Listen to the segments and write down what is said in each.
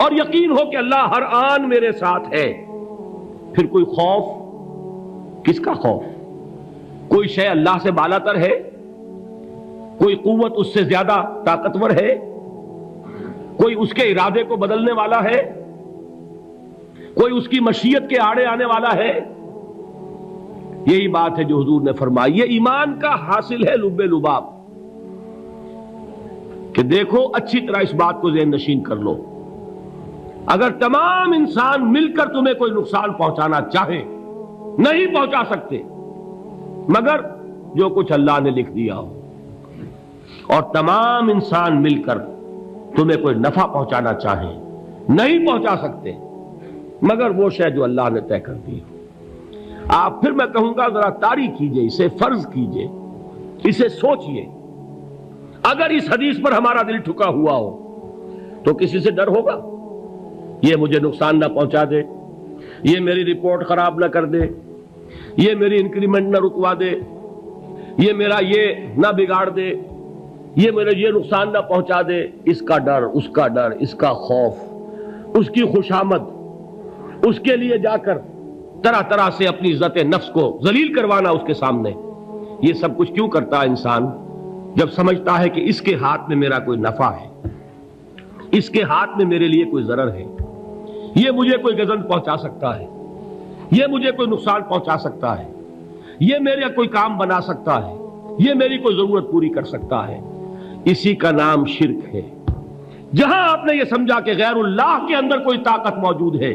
اور یقین ہو کہ اللہ ہر آن میرے ساتھ ہے، پھر کوئی خوف، کس کا خوف؟ کوئی شے اللہ سے بالا تر ہے؟ کوئی قوت اس سے زیادہ طاقتور ہے؟ کوئی اس کے ارادے کو بدلنے والا ہے؟ کوئی اس کی مشیت کے آڑے آنے والا ہے؟ یہی بات ہے جو حضور نے فرمائی، یہ ایمان کا حاصل ہے لب لباب، کہ دیکھو اچھی طرح اس بات کو ذہن نشین کر لو، اگر تمام انسان مل کر تمہیں کوئی نقصان پہنچانا چاہے نہیں پہنچا سکتے، مگر جو کچھ اللہ نے لکھ دیا ہو، اور تمام انسان مل کر تمہیں کوئی نفع پہنچانا چاہیں نہیں پہنچا سکتے، مگر وہ شے جو اللہ نے طے کر دی ہو۔ آپ پھر میں کہوں گا ذرا طاری کیجئے، اسے فرض کیجئے، اسے سوچئے، اگر اس حدیث پر ہمارا دل ٹھکا ہوا ہو تو کسی سے ڈر ہوگا؟ یہ مجھے نقصان نہ پہنچا دے، یہ میری رپورٹ خراب نہ کر دے، یہ میری انکریمنٹ نہ رکوا دے، یہ میرا یہ نہ بگاڑ دے، یہ میرے یہ نقصان نہ پہنچا دے، اس کا ڈر، اس کا ڈر، اس کا خوف، اس کی خوشامد، اس کے لیے جا کر طرح طرح سے اپنی عزت نفس کو ذلیل کروانا اس کے سامنے، یہ سب کچھ کیوں کرتا ہے انسان؟ جب سمجھتا ہے کہ اس کے ہاتھ میں میرا کوئی نفع ہے، اس کے ہاتھ میں میرے لیے کوئی ضرر ہے، یہ مجھے کوئی گزند پہنچا سکتا ہے، یہ مجھے کوئی نقصان پہنچا سکتا ہے، یہ میرا کوئی کام بنا سکتا ہے، یہ میری کوئی ضرورت پوری کر سکتا ہے، اسی کا نام شرک ہے۔ جہاں آپ نے یہ سمجھا کہ غیر اللہ کے اندر کوئی طاقت موجود ہے،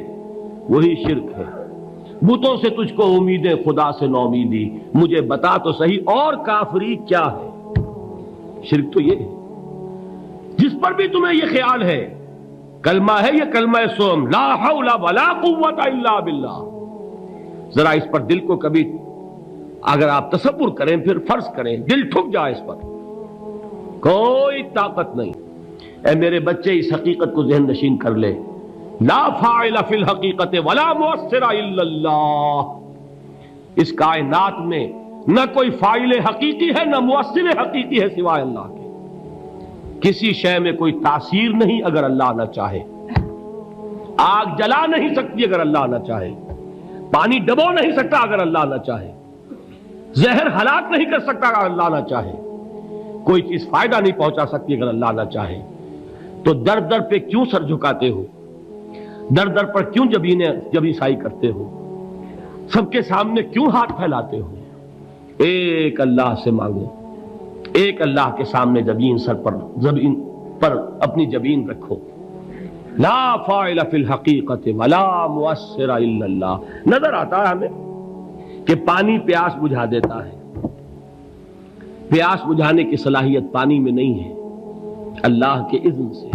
وہی شرک ہے۔ بتوں سے تجھ کو امیدیں، خدا سے نو امیدی، مجھے بتا تو صحیح اور کافری کیا ہے؟ شرک تو یہ ہے۔ جس پر بھی تمہیں یہ خیال ہے، کلمہ ہے یہ کلمہ سوم، لا حول ولا قوت الا باللہ، ذرا اس پر دل کو کبھی اگر آپ تصور کریں، پھر فرض کریں، دل ٹھک جائے اس پر، کوئی طاقت نہیں۔ اے میرے بچے اس حقیقت کو ذہن نشین کر لے، لا فاعل فی الحقیقت ولا مؤثر الا اللہ، اس کائنات میں نہ کوئی فاعل حقیقی ہے نہ مؤثر حقیقی ہے سوائے اللہ کے۔ کسی شے میں کوئی تاثیر نہیں اگر اللہ نہ چاہے، آگ جلا نہیں سکتی اگر اللہ نہ چاہے، پانی ڈبو نہیں سکتا اگر اللہ نہ چاہے، زہر ہلاک نہیں کر سکتا اگر اللہ نہ چاہے، کوئی چیز فائدہ نہیں پہنچا سکتی اگر اللہ نہ چاہے۔ تو در در پہ کیوں سر جھکاتے ہو؟ در در پر کیوں جبیں سائی کرتے ہو؟ سب کے سامنے کیوں ہاتھ پھیلاتے ہو؟ ایک اللہ سے مانگو، ایک اللہ کے سامنے زبین پر اپنی جبین رکھو، لا فاعل فی الحقیقت ولا مؤثر الا اللہ۔ نظر آتا ہے ہمیں کہ پانی پیاس بجھا دیتا ہے، پیاس بجھانے کی صلاحیت پانی میں نہیں ہے، اللہ کے اذن سے۔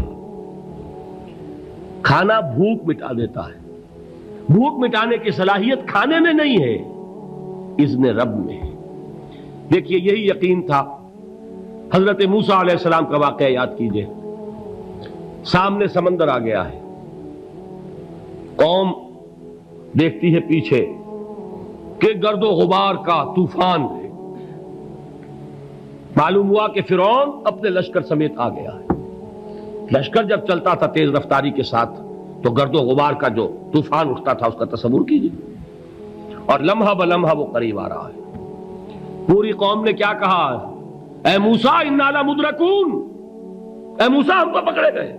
کھانا بھوک مٹا دیتا ہے، بھوک مٹانے کی صلاحیت کھانے میں نہیں ہے، اذن رب میں ہے۔ دیکھیے یہی یقین تھا حضرت موسیٰ علیہ السلام کا واقعہ یاد کیجئے، سامنے سمندر آ گیا ہے، قوم دیکھتی ہے پیچھے کہ گرد و غبار کا طوفان ہے، معلوم ہوا کہ فرعون اپنے لشکر سمیت آ گیا ہے۔ لشکر جب چلتا تھا تیز رفتاری کے ساتھ تو گرد و غبار کا جو طوفان اٹھتا تھا اس کا تصور کیجیے، اور لمحہ بلمحہ وہ قریب آ رہا ہے۔ پوری قوم نے کیا کہا؟ اے موسیٰ انا لمدرکون، اے موسیٰ ہم کو پکڑے گئے۔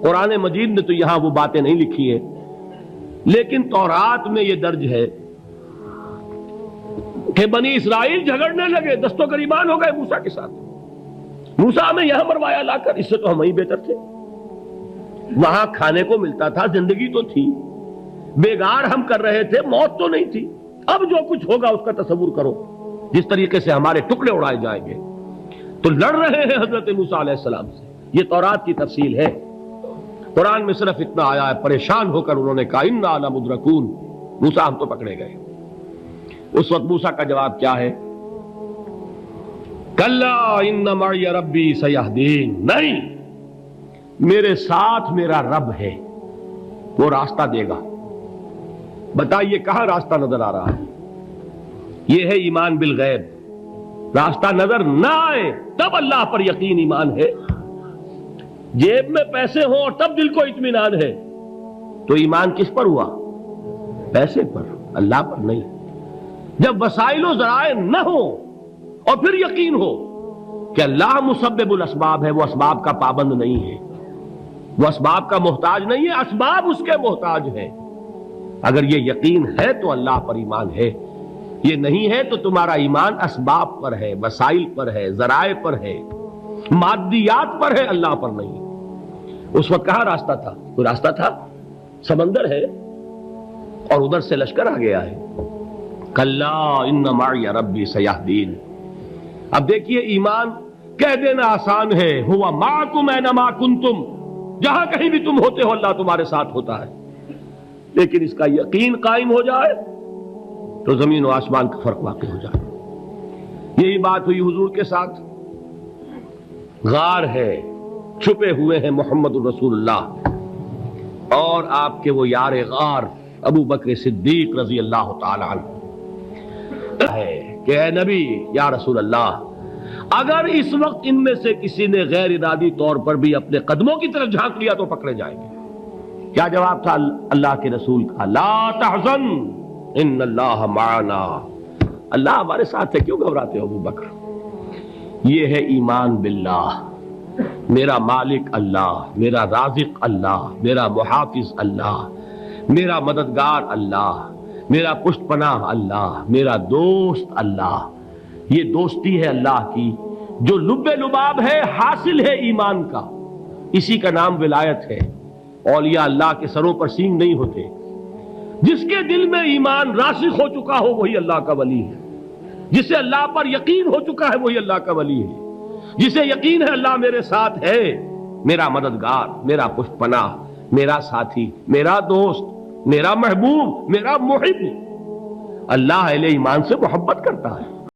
قرآن مجید نے تو یہاں وہ باتیں نہیں لکھی ہیں، لیکن تورات میں یہ درج ہے کہ بنی اسرائیل جھگڑنے لگے، دست و گریبان ہو گئے موسیٰ کے ساتھ۔ موسیٰ ہمیں یہاں مروایا لا کر، اس سے تو ہم ہی بہتر تھے، وہاں کھانے کو ملتا تھا، زندگی تو تھی، بیگار ہم کر رہے تھے، موت تو نہیں تھی۔ اب جو کچھ ہوگا اس کا تصور کرو، جس طریقے سے ہمارے ٹکڑے اڑائے جائیں گے۔ تو لڑ رہے ہیں حضرت موسیٰ علیہ السلام سے، یہ تورات کی تفصیل ہے۔ قرآن میں صرف اتنا آیا ہے، پریشان ہو کر انہوں نے کہا انا لمدرکون، موسیٰ ہم تو پکڑے گئے۔ اس وقت موسیٰ کا جواب کیا ہے؟ کلا ان معی ربی سیہدین، نہیں، میرے ساتھ میرا رب ہے، وہ راستہ دے گا۔ بتائیے کہاں راستہ نظر آ رہا ہے؟ یہ ہے ایمان بالغیب۔ راستہ نظر نہ آئے تب اللہ پر یقین ایمان ہے۔ جیب میں پیسے ہوں اور تب دل کو اطمینان ہے تو ایمان کس پر ہوا؟ پیسے پر، اللہ پر نہیں۔ جب وسائل و ذرائع نہ ہو اور پھر یقین ہو کہ اللہ مسبب الاسباب ہے، وہ اسباب کا پابند نہیں ہے، وہ اسباب کا محتاج نہیں ہے، اسباب اس کے محتاج ہے، اگر یہ یقین ہے تو اللہ پر ایمان ہے، یہ نہیں ہے تو تمہارا ایمان اسباب پر ہے، وسائل پر ہے، ذرائع پر ہے، مادیات پر ہے، اللہ پر نہیں۔ اس وقت کہاں راستہ تھا؟ کوئی راستہ تھا؟ سمندر ہے اور ادھر سے لشکر آ گیا ہے۔ کلا ان معی ربی سیہدین۔ اب دیکھیے ایمان کہہ دینا آسان ہے، ہوا معکم اینما کنتم، جہاں کہیں بھی تم ہوتے ہو اللہ تمہارے ساتھ ہوتا ہے، لیکن اس کا یقین قائم ہو جائے تو زمین و آسمان کا فرق واقع ہو جائے۔ یہی بات ہوئی حضور کے ساتھ۔ غار ہے، چھپے ہوئے ہیں محمد الرسول اللہ اور آپ کے وہ یار غار ابو بکر صدیق رضی اللہ تعالی عنہ ہے کہ اے نبی یا رسول اللہ، اگر اس وقت ان میں سے کسی نے غیر ارادی طور پر بھی اپنے قدموں کی طرف جھانک لیا تو پکڑے جائیں گے۔ کیا جواب تھا اللہ کے رسول کا؟ لا تحزن ان اللہ معنا، اللہ ہمارے ساتھ ہے، کیوں گھبراتے ہو ابو بکر؟ یہ ہے ایمان باللہ، میرا مالک اللہ، میرا رازق اللہ، میرا محافظ اللہ، میرا مددگار اللہ، میرا پشت پناہ اللہ، میرا دوست اللہ۔ یہ دوستی ہے اللہ کی جو لب لباب ہے، حاصل ہے ایمان کا، اسی کا نام ولایت ہے۔ اولیاء اللہ کے سروں پر سینگ نہیں ہوتے، جس کے دل میں ایمان راسخ ہو چکا ہو وہی اللہ کا ولی ہے، جسے اللہ پر یقین ہو چکا ہے وہی اللہ کا ولی ہے، جسے یقین ہے اللہ میرے ساتھ ہے، میرا مددگار، میرا پشت پناہ، میرا ساتھی، میرا دوست، میرا محبوب، میرا محب۔ اللہ اہل ایمان سے محبت کرتا ہے۔